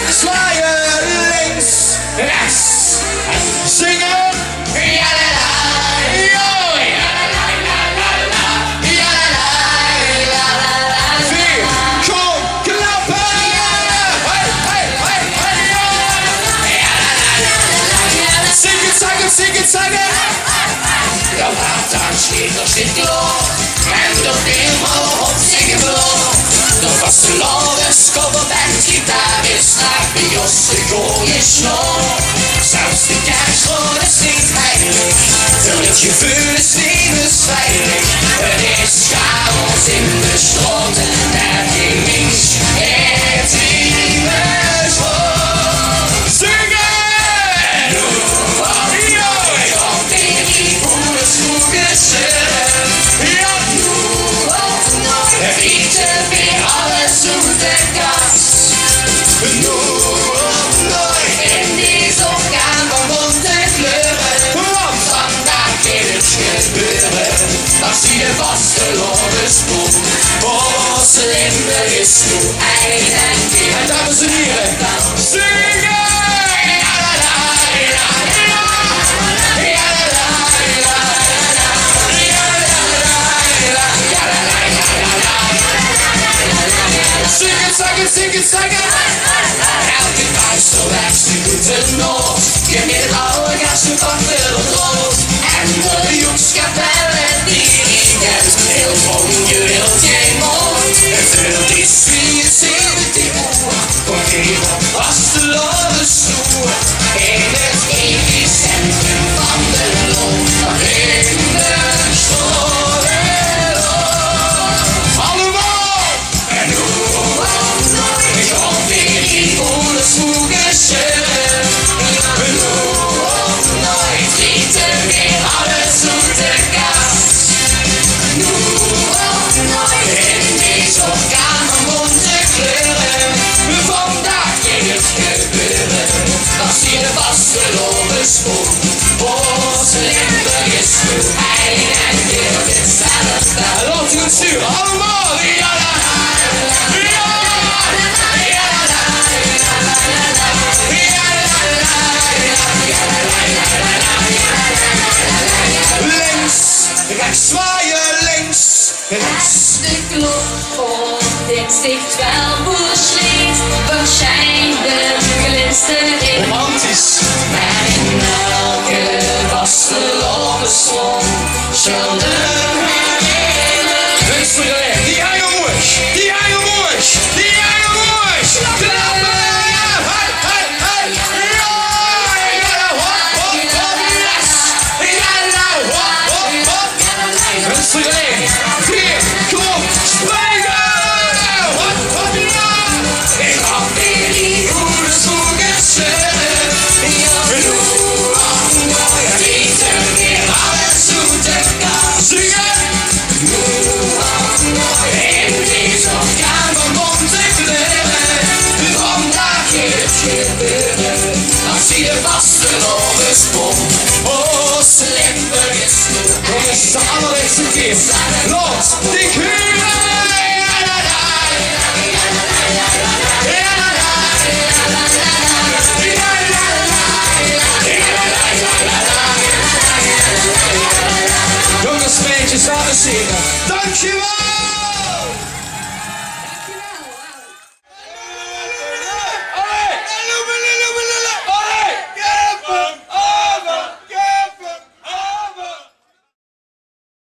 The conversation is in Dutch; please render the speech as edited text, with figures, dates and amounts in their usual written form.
zwaaien links, rechts. Zingen. Ja la la, yo, ja la la la la la, ja la la la la la. 4, kom, klappen. Hey, hey, hey, hey, yo. Ja la la la la la. Zingen, zingen, zingen, zingen. De water schiet nog zit kloor. En de film op zingen vloer. De vastelovens coverband gitarist naar Bios de gooie snor. Zelfs de kerstgordel zingt heilig. Wil het gevoel is levensveilig. Het is chaos in de stroten. Naar geen links, het liefdes wordt. Zingen! Ik hoop tegen die voelen vroeger zullen. Ja, het eten weer alles uit de kast. In die zonkamer moet het kleuren. Want vandaag gaat het gebeuren. Als zie je vasteloven spoel. Ons Limburg is toe eind en keer. En dames en heren, zingen! Zingen, zingen, zingen. Elke dag zo weg, ze doet het nog. Je meer oude gasten van veel rood. En de joekskapellen die niet hebt. Heel van je wilt geen mond. Het wilt iets 74 uur. Kom even als de loven stoer. In het epicentrum van de loon. In de scholen. Allemaal! En ik hoop weer die voelen vroeger zullen. Nooit eten weer alles uit de kast. In deze kamer moet het kleuren. Vandaag ging het gebeuren. Als je de vasteloven spoel. Ons Limburg is toe eind en deel hetzelfde. Laat je het sturen, allemaal! Ja, la, links, rechts zwaaien, links, rechts. De klok op dit sticht wel versliet, waarschijnlijk glinstert in. Romantisch. Maar in elke vastelovenstroom zullen herinneren. Links voor je recht, die hangen omhoog, die hangen omhoog, die hangen omhoog. Klappen! Hey, hey, hey! Ja, ja, hop, hop, hop, yes! Ja, nou, hop, hop, hop! Links voor je recht, 4, kom, springen! Hop, hop, ja! Ik had weer die goede zoeken zullen. Het eten weer alles uit de kast. Zingen! In deze kamer moet het kleuren. Vandaag gaat het gebeuren. Als zie je vasteloven spoel. Ons Limburg is toe. Dit is de allerlaatste keer. Lot, die kuren! Jongens, meisjes, samen zingen. Dankjewel!